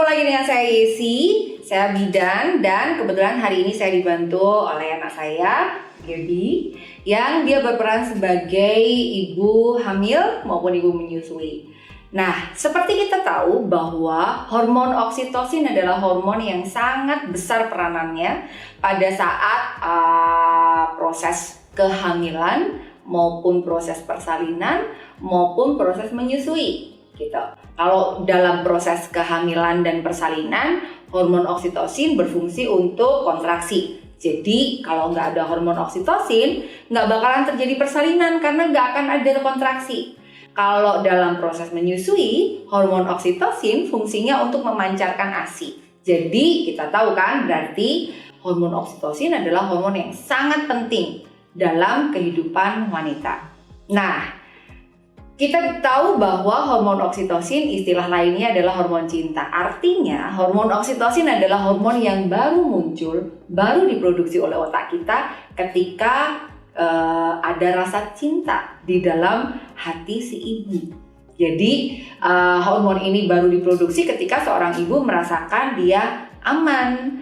lagi dengan saya Yesi, saya bidan dan kebetulan hari ini saya dibantu oleh anak saya, Gaby, yang dia berperan sebagai ibu hamil maupun ibu menyusui. Nah, seperti kita tahu bahwa hormon oksitosin adalah hormon yang sangat besar peranannya pada saat proses kehamilan maupun proses persalinan maupun proses menyusui gitu. Kalau dalam proses kehamilan dan persalinan, hormon oksitosin berfungsi untuk kontraksi. Jadi kalau nggak ada hormon oksitosin, nggak bakalan terjadi persalinan karena nggak akan ada kontraksi. Kalau dalam proses menyusui, hormon oksitosin fungsinya untuk memancarkan ASI. Jadi kita tahu kan, berarti hormon oksitosin adalah hormon yang sangat penting dalam kehidupan wanita. Nah, kita tahu bahwa hormon oksitosin istilah lainnya adalah hormon cinta. Artinya hormon oksitosin adalah hormon yang baru muncul, baru diproduksi oleh otak kita ketika ada rasa cinta di dalam hati si ibu. Jadi hormon ini baru diproduksi ketika seorang ibu merasakan dia aman,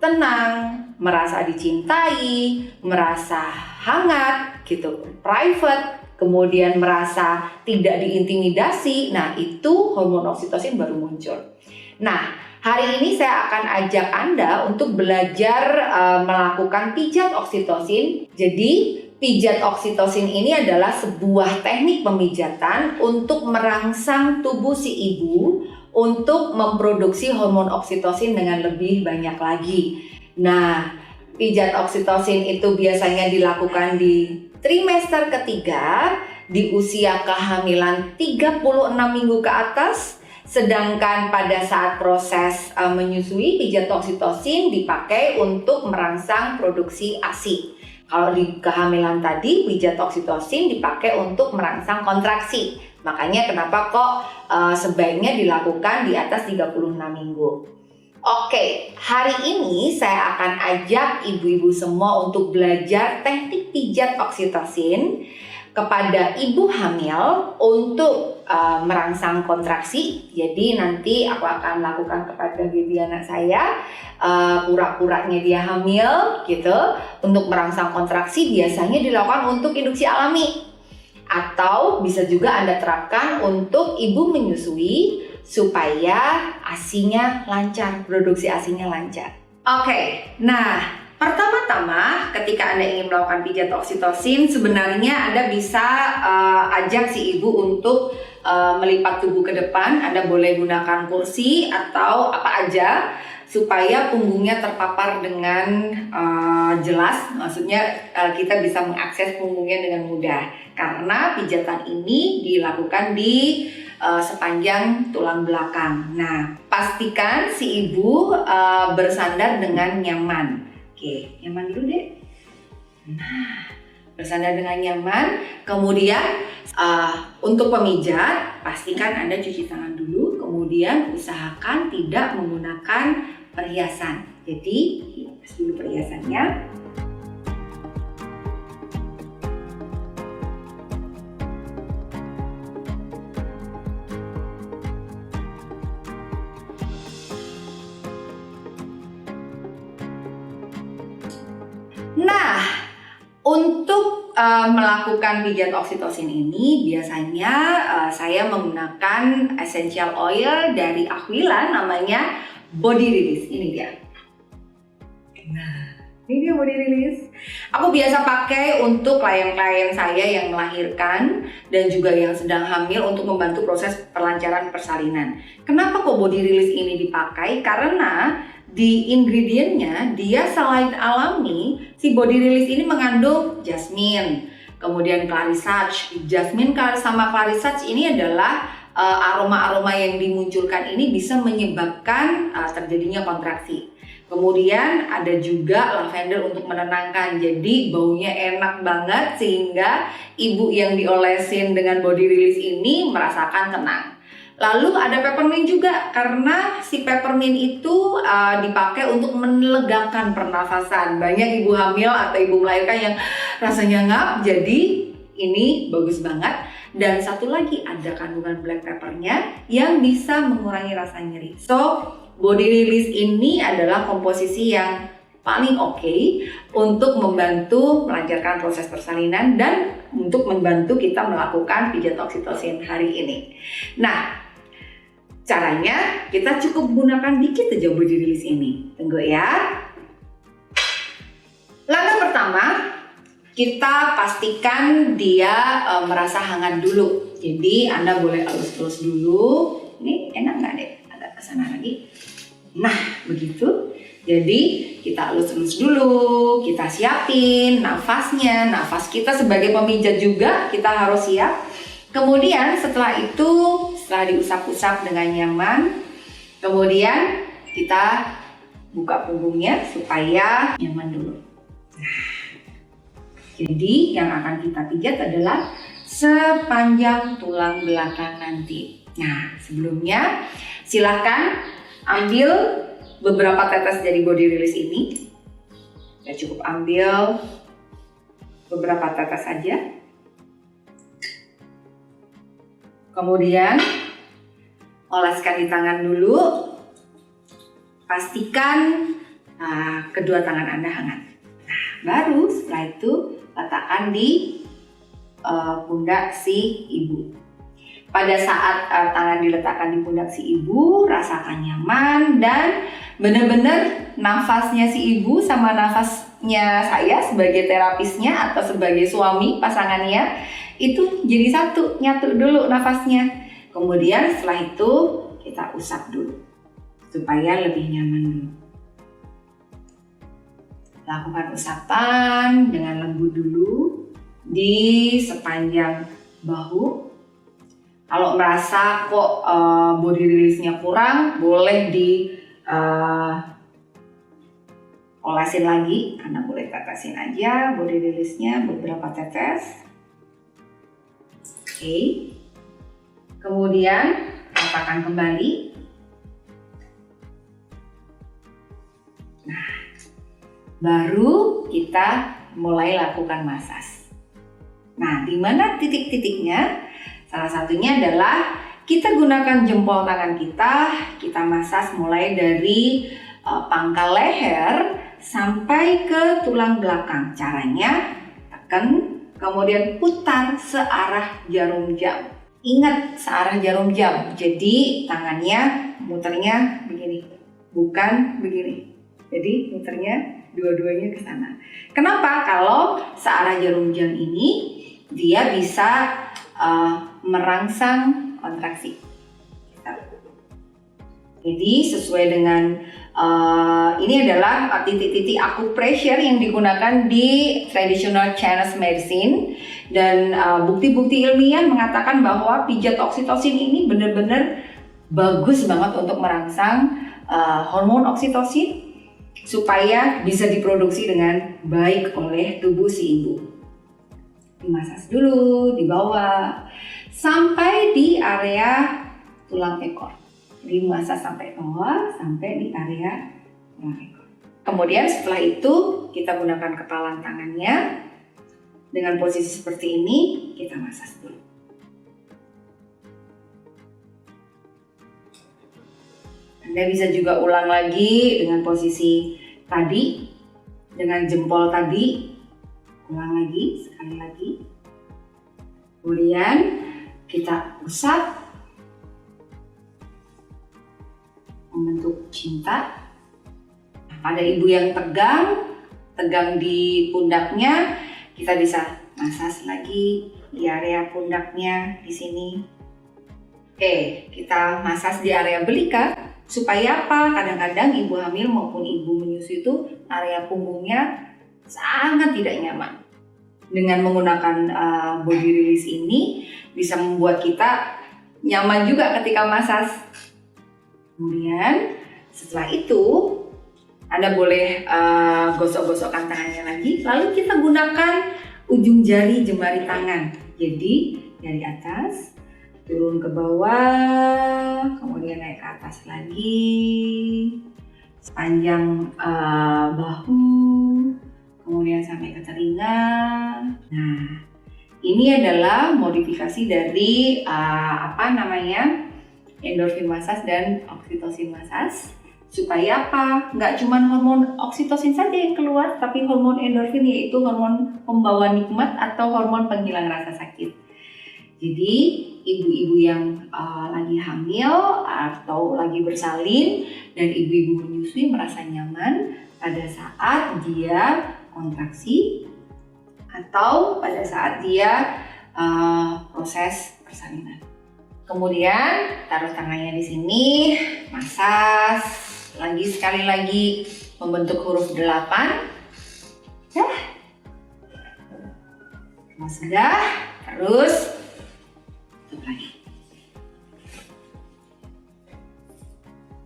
tenang, merasa dicintai, merasa hangat gitu, private, kemudian merasa tidak diintimidasi. Nah, itu hormon oksitosin baru muncul. Nah, hari ini saya akan ajak Anda untuk belajar melakukan pijat oksitosin. Jadi, pijat oksitosin ini adalah sebuah teknik pemijatan untuk merangsang tubuh si ibu untuk memproduksi hormon oksitosin dengan lebih banyak lagi. Nah, pijat oksitosin itu biasanya dilakukan di trimester ketiga di usia kehamilan 36 minggu ke atas, sedangkan pada saat proses menyusui, pijat oksitosin dipakai untuk merangsang produksi ASI. Kalau di kehamilan tadi, pijat oksitosin dipakai untuk merangsang kontraksi. Makanya kenapa kok sebaiknya dilakukan di atas 36 minggu. Oke, hari ini saya akan ajak ibu-ibu semua untuk belajar teknik pijat oksitosin kepada ibu hamil untuk merangsang kontraksi. Jadi nanti aku akan lakukan kepada baby anak saya, pura-puranya dia hamil gitu, untuk merangsang kontraksi. Biasanya dilakukan untuk induksi alami, atau bisa juga Anda terapkan untuk ibu menyusui supaya ASINya lancar, produksi ASINya lancar. Oke, nah pertama-tama ketika Anda ingin melakukan pijat oksitosin, sebenarnya Anda bisa ajak si ibu untuk melipat tubuh ke depan. Anda boleh gunakan kursi atau apa aja supaya punggungnya terpapar dengan jelas. Maksudnya kita bisa mengakses punggungnya dengan mudah, karena pijatan ini dilakukan di sepanjang tulang belakang. Nah, pastikan si ibu bersandar dengan nyaman. Oke, nyaman dulu deh. Nah, bersandar dengan nyaman. Kemudian untuk pemijat, pastikan Anda cuci tangan dulu. Kemudian usahakan tidak menggunakan perhiasan. Jadi, lepas dulu perhiasannya. Nah, untuk melakukan pijat oksitosin ini biasanya saya menggunakan essential oil dari Aquila, namanya Body Release. Ini dia. Nah, ini dia Body Release. Aku biasa pakai untuk klien-klien saya yang melahirkan dan juga yang sedang hamil untuk membantu proses perlancaran persalinan. Kenapa kok Body Release ini dipakai? Karena di ingredientnya dia selain alami, si Body Release ini mengandung jasmine, kemudian clary sage. Jasmine sama clary sage ini adalah aroma-aroma yang dimunculkan ini bisa menyebabkan terjadinya kontraksi. Kemudian ada juga lavender untuk menenangkan, jadi baunya enak banget sehingga ibu yang diolesin dengan Body Release ini merasakan tenang. Lalu ada peppermint juga, karena si peppermint itu dipakai untuk melegakan pernafasan. Banyak ibu hamil atau ibu melahirkan yang rasanya ngap, jadi ini bagus banget. Dan satu lagi ada kandungan black peppernya yang bisa mengurangi rasa nyeri. So, body release ini adalah komposisi yang paling oke untuk membantu melancarkan proses persalinan dan untuk membantu kita melakukan pijat oksitosin hari ini. Nah, caranya kita cukup gunakan dikit aja body release ini. Tunggu ya. Langkah pertama, kita pastikan dia merasa hangat dulu. Jadi Anda boleh elus-elus dulu. Ini enak nggak deh? Agak kesana lagi. Nah, begitu. Jadi kita elus-elus dulu, kita siapin nafasnya. Nafas kita sebagai pemijat juga kita harus siap. Kemudian setelah itu, setelah diusap-usap dengan nyaman, kemudian kita buka punggungnya supaya nyaman dulu. Nah, jadi yang akan kita pijat adalah sepanjang tulang belakang nanti. Nah, sebelumnya silahkan ambil beberapa tetes dari body release ini. Ya, cukup ambil beberapa tetes saja. Kemudian oleskan di tangan dulu. Pastikan kedua tangan Anda hangat. Nah, baru setelah itu letakkan di pundak si ibu. Pada saat tangan diletakkan di pundak si ibu, rasakan nyaman dan benar-benar nafasnya si ibu sama nafasnya saya sebagai terapisnya atau sebagai suami pasangannya itu jadi satu, nyatu dulu nafasnya. Kemudian setelah itu kita usap dulu supaya lebih nyaman dulu. Lakukan usapan dengan lembut dulu di sepanjang bahu. Kalau merasa kok body release-nya kurang, boleh di olesin lagi. Anda boleh tetesin aja body release-nya beberapa tetes. Oke. Kemudian ratakan kembali. Nah, baru kita mulai lakukan masas. Nah, di mana titik-titiknya? Salah satunya adalah kita gunakan jempol tangan kita masas mulai dari pangkal leher sampai ke tulang belakang. Caranya tekan, kemudian putar searah jarum jam. Ingat searah jarum jam, jadi tangannya muternya begini, bukan begini. Jadi muternya dua-duanya ke sana. Kenapa? Kalau searah jarum jam ini dia bisa merangsang kontraksi. Jadi sesuai dengan ini adalah titik-titik acupressure yang digunakan di traditional Chinese medicine dan bukti-bukti ilmiah mengatakan bahwa pijat oksitosin ini benar-benar bagus banget untuk merangsang hormon oksitosin supaya bisa diproduksi dengan baik oleh tubuh si ibu. Dimasas dulu di bawah sampai di area tulang ekor. Jadi masas sampai bawah sampai di area tulang ekor. Kemudian setelah itu kita gunakan kepalan tangannya dengan posisi seperti ini, kita masas dulu. Anda bisa juga ulang lagi dengan posisi tadi, dengan jempol tadi. Ulang lagi, sekali lagi. Kemudian kita usap membentuk cinta. Pada ibu yang tegang di pundaknya, kita bisa masas lagi di area pundaknya di sini. Oke, kita masas di area belika. Supaya apa? Kadang-kadang ibu hamil maupun ibu menyusui itu area punggungnya sangat tidak nyaman. Dengan menggunakan body release ini bisa membuat kita nyaman juga ketika masas. Kemudian setelah itu Anda boleh gosok-gosokkan tangannya lagi. Lalu kita gunakan ujung jari jemari tangan. Jadi dari atas turun ke bawah, kemudian naik ke atas lagi, sepanjang bahu, kemudian sampai ke telinga. Nah, ini adalah modifikasi dari endorfin massage dan oksitosin massage. Supaya apa? Nggak cuma hormon oksitosin saja yang keluar, tapi hormon endorfin, yaitu hormon pembawa nikmat atau hormon penghilang rasa sakit. Jadi ibu-ibu yang lagi hamil atau lagi bersalin dan ibu-ibu menyusui merasa nyaman pada saat dia kontraksi atau pada saat dia proses persalinan. Kemudian taruh tangannya di sini, masas. Sekali lagi membentuk huruf 8. Dah. Nah, sudah, terus tutup lagi.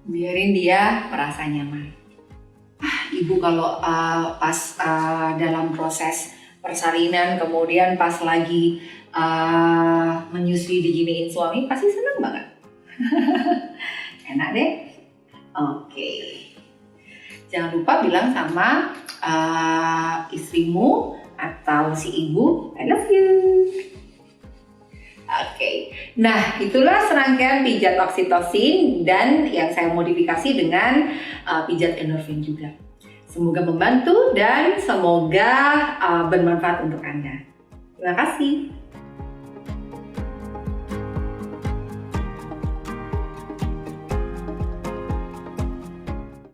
Biarin dia merasa nyaman. Ibu kalau pas dalam proses persalinan, kemudian pas lagi menyusui diginiin suami, pasti senang banget. Enak deh. Oke. Jangan lupa bilang sama istrimu atau si ibu, I love you. Oke. Nah, itulah serangkaian pijat oksitosin dan yang saya modifikasi dengan pijat endorfin juga. Semoga membantu dan semoga bermanfaat untuk Anda. Terima kasih.